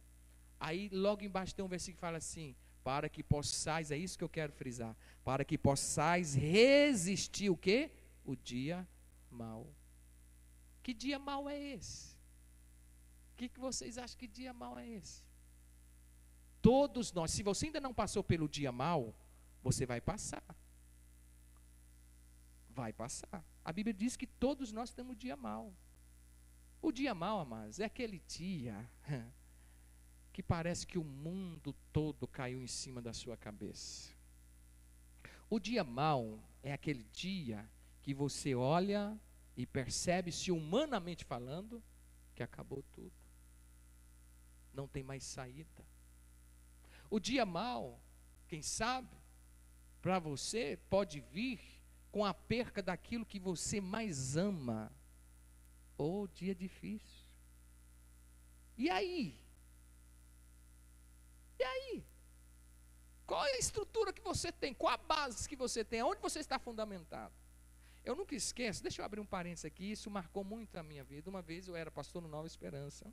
Speaker 1: Aí logo embaixo tem um versículo que fala assim: para que possais, é isso que eu quero frisar, para que possais resistir o quê? O dia mau. Que dia mau é esse? O que vocês acham que dia mau é esse? Todos nós, se você ainda não passou pelo dia mau, você vai passar. Vai passar. A Bíblia diz que todos nós temos dia mau. O dia mau, amados, é aquele dia que parece que o mundo todo caiu em cima da sua cabeça. O dia mau é aquele dia que você olha e percebe, se humanamente falando, que acabou tudo. Não tem mais saída. O dia mau, quem sabe, para você pode vir com a perca daquilo que você mais ama. Ou dia difícil. E aí? E aí? Qual é a estrutura que você tem? Qual a base que você tem? Onde você está fundamentado? Eu nunca esqueço, deixa eu abrir um parênteses aqui, isso marcou muito a minha vida. Uma vez eu era pastor no Nova Esperança,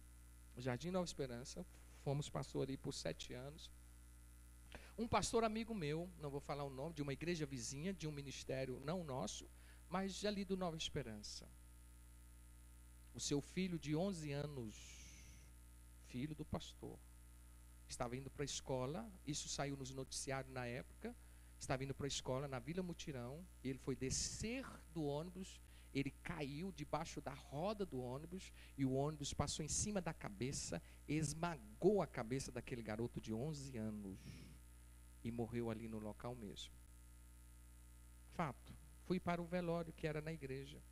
Speaker 1: no Jardim Nova Esperança, fomos pastor ali por 7 anos. Um pastor amigo meu, não vou falar o nome, de uma igreja vizinha, de um ministério não nosso, mas ali do Nova Esperança. O seu filho de 11 anos, filho do pastor, estava indo para a escola, isso saiu nos noticiários na época, estava indo para a escola na Vila Mutirão, ele foi descer do ônibus, ele caiu debaixo da roda do ônibus, e o ônibus passou em cima da cabeça, esmagou a cabeça daquele garoto de 11 anos, e morreu ali no local mesmo. Fato, fui para o velório que era na igreja.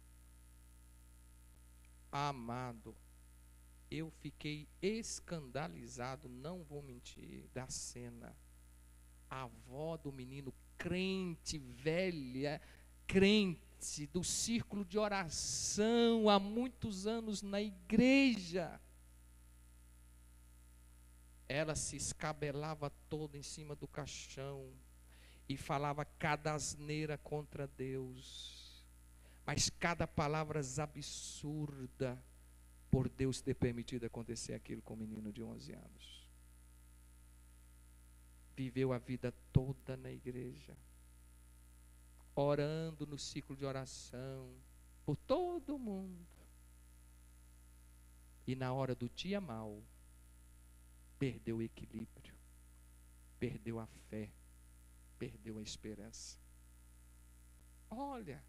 Speaker 1: Amado, eu fiquei escandalizado, não vou mentir, da cena. A avó do menino, crente, velha, crente, do círculo de oração, há muitos anos na igreja. Ela se escabelava toda em cima do caixão e falava cada asneira contra Deus. Mas cada palavra absurda, por Deus ter permitido acontecer aquilo com o menino de 11 anos. Viveu a vida toda na igreja, orando no ciclo de oração, por todo mundo. E na hora do dia mau, perdeu o equilíbrio, perdeu a fé, perdeu a esperança. Olha,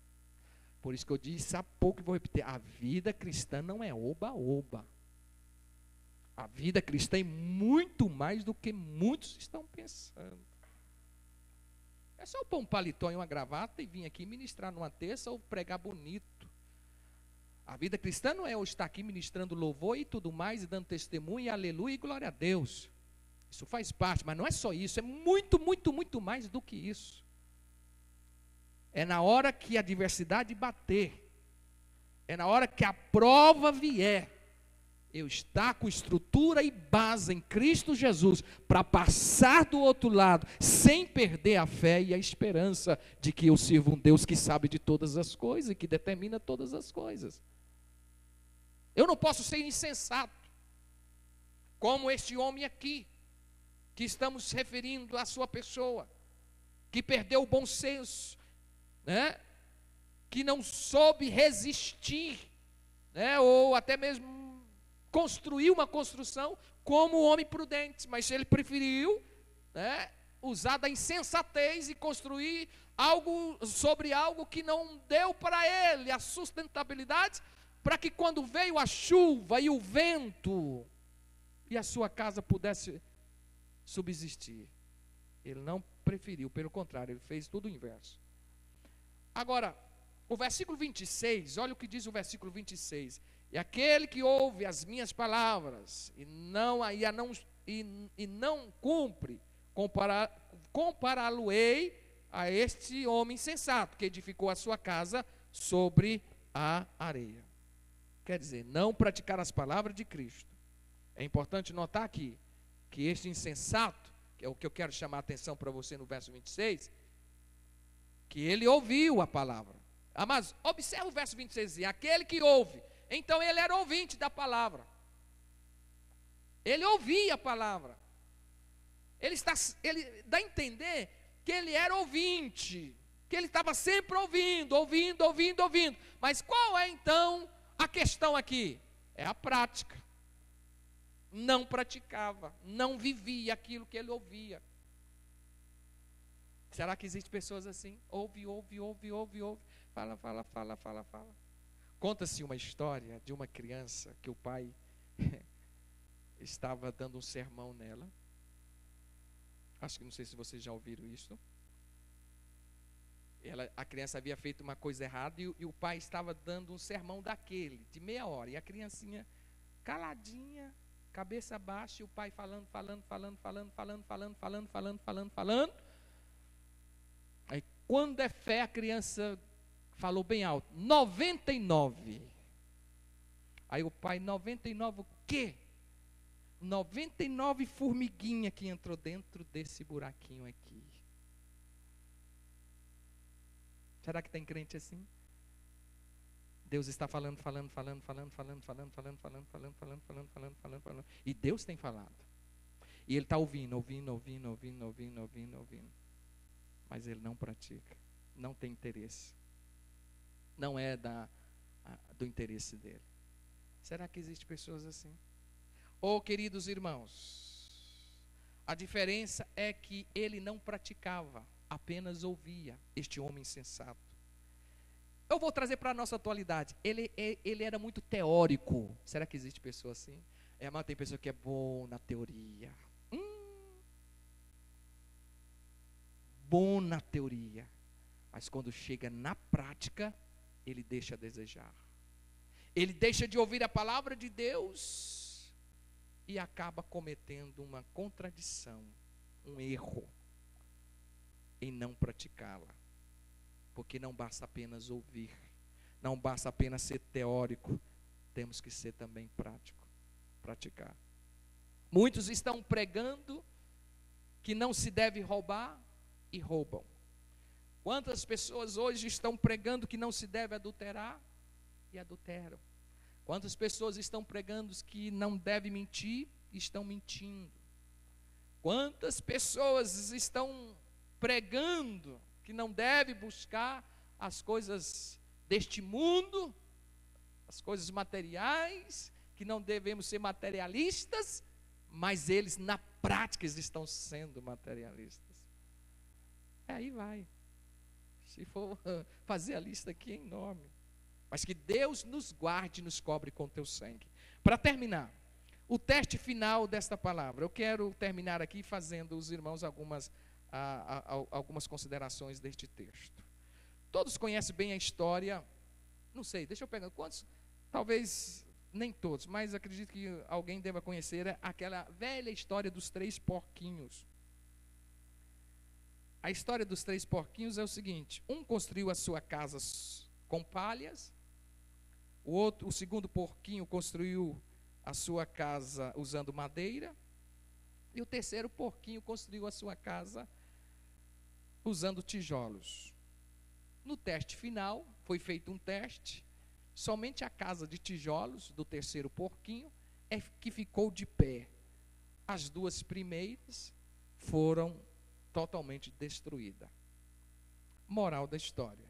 Speaker 1: por isso que eu disse há pouco e vou repetir, a vida cristã não é oba-oba. A vida cristã é muito mais do que muitos estão pensando. É só pôr um paletó e uma gravata e vir aqui ministrar numa terça ou pregar bonito. A vida cristã não é eu estar aqui ministrando louvor e tudo mais, e dando testemunho, e aleluia e glória a Deus. Isso faz parte, mas não é só isso, é muito, muito, muito mais do que isso. É na hora que a adversidade bater, é na hora que a prova vier, eu estar com estrutura e base em Cristo Jesus, para passar do outro lado, sem perder a fé e a esperança de que eu sirvo um Deus que sabe de todas as coisas e que determina todas as coisas. Eu não posso ser insensato, como este homem aqui, que estamos referindo à sua pessoa, que perdeu o bom senso, né? Que não soube resistir, né? Ou até mesmo construir uma construção como um homem prudente, mas ele preferiu, né, usar da insensatez e construir algo sobre algo que não deu para ele a sustentabilidade, para que quando veio a chuva e o vento, e a sua casa pudesse subsistir. Ele não preferiu, pelo contrário, ele fez tudo o inverso. Agora, o versículo 26, olha o que diz o versículo 26. E aquele que ouve as minhas palavras e não cumpre, compará-lo-ei a este homem sensato, que edificou a sua casa sobre a areia. Quer dizer, não praticar as palavras de Cristo. É importante notar aqui, que este insensato, que é o que eu quero chamar a atenção para você no verso 26, que ele ouviu a palavra. Mas observa o verso 26, e aquele que ouve, então ele era ouvinte da palavra. Ele ouvia a palavra. Ele dá a entender que ele era ouvinte, que ele estava sempre ouvindo. Mas qual é então a questão aqui? É a prática. Não praticava, não vivia aquilo que ele ouvia. Será que existem pessoas assim? Ouve. Fala. Conta-se uma história de uma criança que o pai estava dando um sermão nela. Acho que não sei se vocês já ouviram isso. A criança havia feito uma coisa errada e o pai estava dando um sermão daquele, de meia hora. E a criancinha caladinha, cabeça baixa, e o pai falando. Aí quando é fé, a criança falou bem alto, 99. Aí o pai, 99 o quê? 99 formiguinha que entrou dentro desse buraquinho aqui. Será que tem crente assim? Deus está falando. E Deus tem falado. E ele está ouvindo. Mas ele não pratica. Não tem interesse. Não é do interesse dele. Será que existem pessoas assim? Oh, queridos irmãos, a diferença é que ele não praticava, apenas ouvia, este homem insensato. Eu vou trazer para a nossa atualidade. Ele era muito teórico. Será que existe pessoa assim? Mas tem pessoa que é bom na teoria. Bom na teoria. Mas quando chega na prática, ele deixa a desejar. Ele deixa de ouvir a palavra de Deus e acaba cometendo uma contradição, um erro, em não praticá-la. Porque não basta apenas ouvir, não basta apenas ser teórico, temos que ser também prático, praticar. Muitos estão pregando que não se deve roubar e roubam. Quantas pessoas hoje estão pregando que não se deve adulterar e adulteram? Quantas pessoas estão pregando que não deve mentir e estão mentindo? Quantas pessoas estão pregando que não deve buscar as coisas deste mundo, as coisas materiais, que não devemos ser materialistas, mas eles na prática estão sendo materialistas. Aí vai. Se for fazer a lista aqui é enorme. Mas que Deus nos guarde e nos cobre com teu sangue. Para terminar, o teste final desta palavra. Eu quero terminar aqui fazendo os irmãos algumas considerações deste texto. Todos conhecem bem a história. Não sei, deixa eu pegar. talvez nem todos, mas acredito que alguém deva conhecer aquela velha história dos 3 porquinhos. A história dos 3 porquinhos é o seguinte: um construiu a sua casa com palhas, o segundo porquinho construiu a sua casa usando madeira, e o terceiro porquinho construiu a sua casa usando tijolos. No teste final, foi feito um teste, somente a casa de tijolos do terceiro porquinho é que ficou de pé. As 2 primeiras foram totalmente destruídas. Moral da história: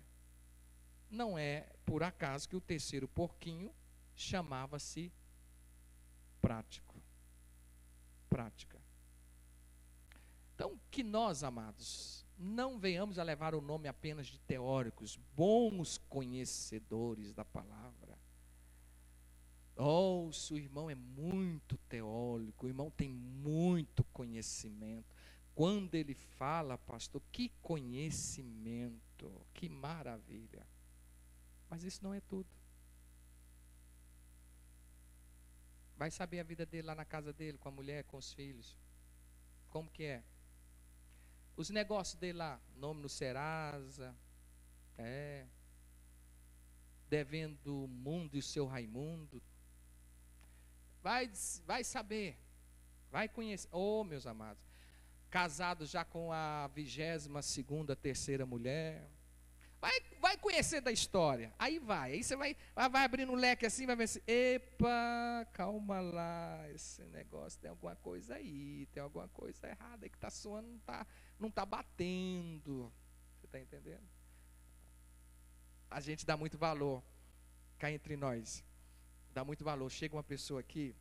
Speaker 1: não é por acaso que o terceiro porquinho chamava-se prático. Prática. Então, que nós, amados, não venhamos a levar o nome apenas de teóricos, bons conhecedores da palavra. Oh, o irmão é muito teórico, o irmão tem muito conhecimento. Quando ele fala, pastor, que conhecimento, que maravilha. Mas isso não é tudo. Vai saber a vida dele lá na casa dele, com a mulher, com os filhos. Como que é? Os negócios dele lá, nome no Serasa, devendo o mundo e o seu Raimundo. Vai saber, vai conhecer. Oh, meus amados, casado já com a 22ª, terceira mulher. Vai conhecer da história. Aí você vai abrindo um leque assim, vai ver assim, epa, calma lá, esse negócio tem alguma coisa aí, tem alguma coisa errada aí que está soando, não está batendo. Você está entendendo? A gente dá muito valor, cá entre nós, dá muito valor. Chega uma pessoa aqui,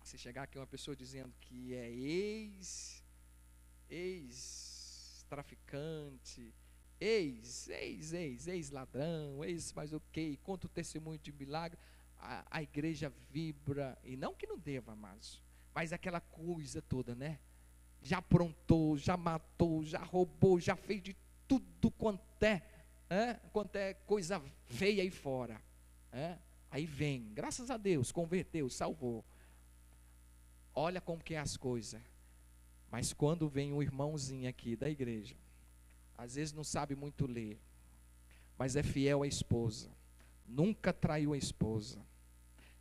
Speaker 1: se chegar aqui uma pessoa dizendo que é ex-traficante, ex-ladrão, mais o quê? Conta o testemunho de milagre, a igreja vibra, e não que não deva, mas aquela coisa toda, né? Já aprontou, já matou, já roubou, já fez de tudo quanto é coisa feia aí fora. Aí vem, graças a Deus, converteu, salvou. Olha como que é as coisas. Mas quando vem um irmãozinho aqui da igreja, às vezes não sabe muito ler, mas é fiel à esposa, nunca traiu a esposa,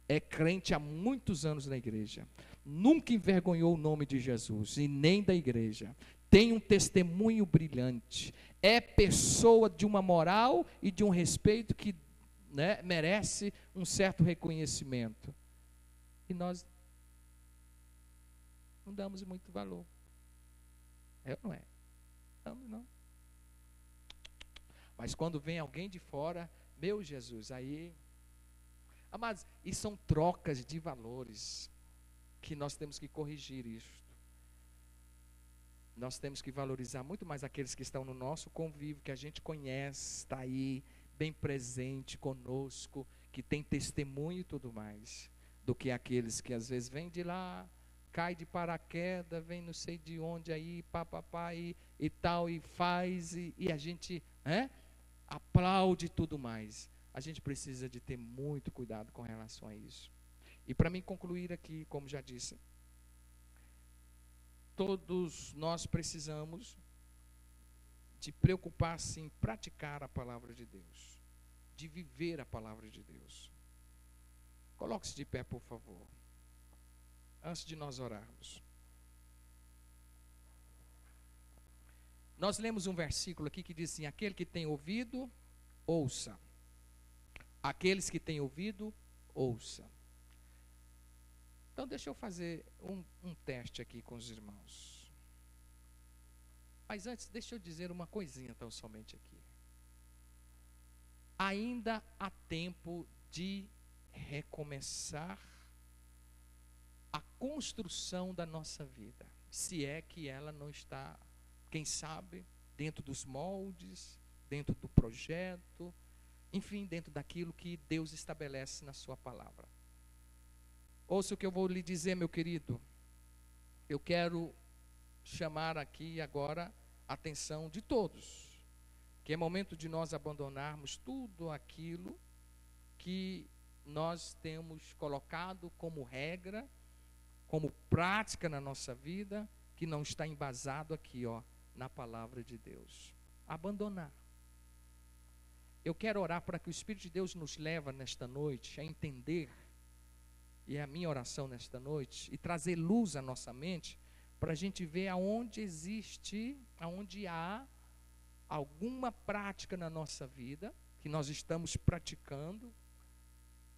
Speaker 1: é crente há muitos anos na igreja, nunca envergonhou o nome de Jesus e nem da igreja, tem um testemunho brilhante, é pessoa de uma moral e de um respeito que, né, merece um certo reconhecimento, e nós não damos muito valor. Não é? Não. Mas quando vem alguém de fora, meu Jesus, aí, amados, e são trocas de valores que nós temos que corrigir isto. Nós temos que valorizar muito mais aqueles que estão no nosso convívio, que a gente conhece, está aí, bem presente conosco, que tem testemunho e tudo mais, do que aqueles que às vezes vêm de lá, cai de paraquedas, vem não sei de onde aí, papapá e tal, e faz, e a gente aplaude tudo mais. A gente precisa de ter muito cuidado com relação a isso. E para mim concluir aqui, como já disse, todos nós precisamos de preocupar-se em praticar a palavra de Deus, de viver a palavra de Deus. Coloque-se de pé, por favor, antes de nós orarmos. Nós lemos um versículo aqui que diz assim: aquele que tem ouvido, ouça. Aqueles que têm ouvido, ouça. Então deixa eu fazer um teste aqui com os irmãos. Mas antes, deixa eu dizer uma coisinha tão somente aqui. Ainda há tempo de recomeçar a construção da nossa vida, se é que ela não está, quem sabe, dentro dos moldes, dentro do projeto, enfim, dentro daquilo que Deus estabelece na sua palavra. Ouça o que eu vou lhe dizer, meu querido. Eu quero chamar aqui agora a atenção de todos, que é momento de nós abandonarmos tudo aquilo que nós temos colocado como regra, como prática na nossa vida, que não está embasado aqui, na palavra de Deus. Abandonar. Eu quero orar para que o Espírito de Deus nos leve nesta noite a entender, e é a minha oração nesta noite, e trazer luz à nossa mente, para a gente ver aonde há alguma prática na nossa vida, que nós estamos praticando,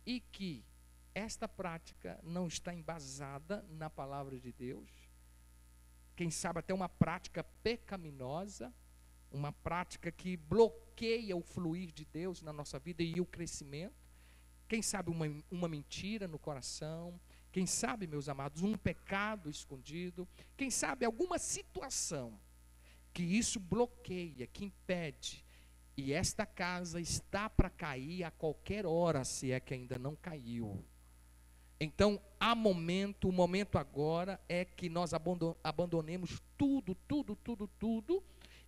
Speaker 1: e que esta prática não está embasada na palavra de Deus. Quem sabe até uma prática pecaminosa, uma prática que bloqueia o fluir de Deus na nossa vida e o crescimento. Quem sabe uma mentira no coração. Quem sabe, meus amados, um pecado escondido. Quem sabe alguma situação que isso bloqueia, que impede. E esta casa está para cair a qualquer hora, se é que ainda não caiu. Então, o momento agora é que nós abandonemos tudo,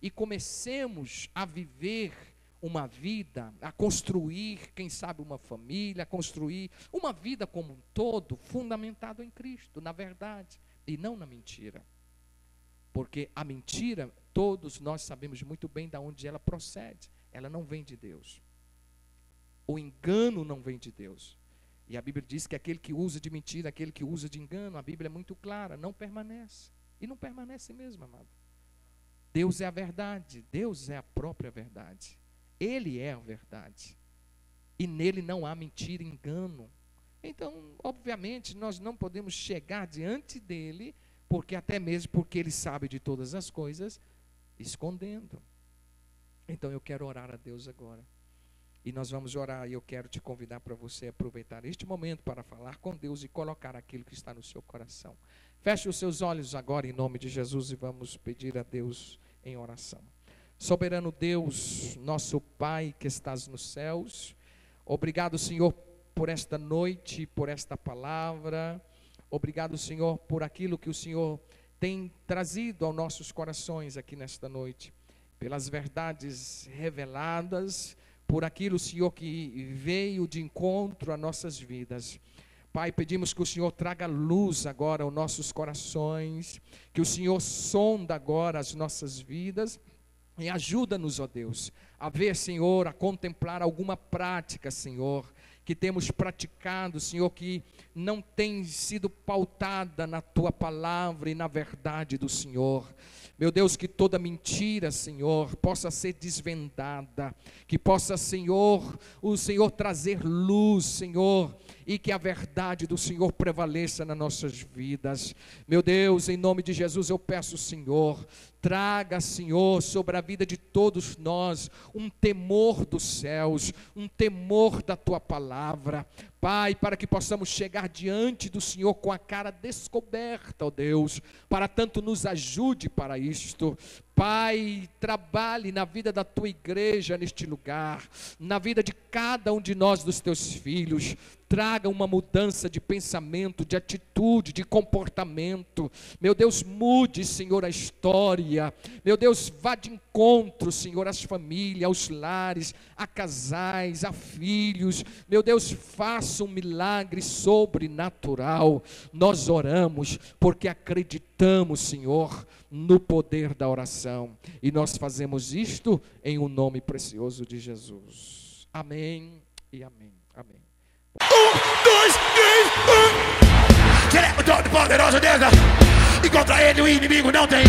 Speaker 1: e comecemos a viver uma vida, a construir, quem sabe, uma família, a construir uma vida como um todo, fundamentado em Cristo, na verdade, e não na mentira. Porque a mentira, todos nós sabemos muito bem de onde ela procede. Ela não vem de Deus. O engano não vem de Deus. E a Bíblia diz que aquele que usa de mentira, aquele que usa de engano, a Bíblia é muito clara, não permanece. E não permanece mesmo, amado. Deus é a verdade, Deus é a própria verdade. Ele é a verdade. E nele não há mentira, engano. Então, obviamente, nós não podemos chegar diante dele, até mesmo porque ele sabe de todas as coisas, escondendo. Então eu quero orar a Deus agora. E nós vamos orar, e eu quero te convidar para você aproveitar este momento para falar com Deus e colocar aquilo que está no seu coração. Feche os seus olhos agora em nome de Jesus e vamos pedir a Deus em oração. Soberano Deus, nosso Pai que estás nos céus, obrigado, Senhor, por esta noite, por esta palavra. Obrigado, Senhor, por aquilo que o Senhor tem trazido aos nossos corações aqui nesta noite, pelas verdades reveladas, por aquilo, Senhor, que veio de encontro a nossas vidas. Pai, pedimos que o Senhor traga luz agora aos nossos corações, que o Senhor sonda agora as nossas vidas, e ajuda-nos, ó Deus, a ver, Senhor, a contemplar alguma prática, Senhor, que temos praticado, Senhor, que não tem sido pautada na Tua palavra e na verdade do Senhor. Meu Deus, que toda mentira, Senhor, possa ser desvendada, que possa, Senhor, o Senhor trazer luz, Senhor, e que a verdade do Senhor prevaleça nas nossas vidas. Meu Deus, em nome de Jesus eu peço, Senhor, traga, Senhor, sobre a vida de todos nós, um temor dos céus, um temor da Tua palavra, Pai, para que possamos chegar diante do Senhor com a cara descoberta, ó Deus, para tanto nos ajude para isto. Pai, trabalhe na vida da Tua igreja neste lugar, na vida de cada um de nós, dos Teus filhos. Traga uma mudança de pensamento, de atitude, de comportamento. Meu Deus, mude, Senhor, a história. Meu Deus, vá de encontro, Senhor, às famílias, aos lares, a casais, a filhos. Meu Deus, faça um milagre sobrenatural. Nós oramos porque acreditamos, Senhor, no poder da oração. E nós fazemos isto em um nome precioso de Jesus. Amém e amém. Amém.
Speaker 2: 1, 2, 3, 1. Queremos todo poderoso Deus, e contra ele o inimigo não tem.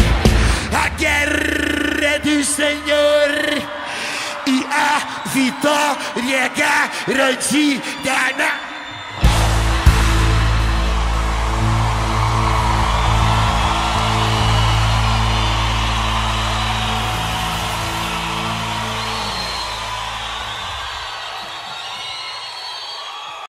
Speaker 2: A guerra é do Senhor e a vitória é garantida na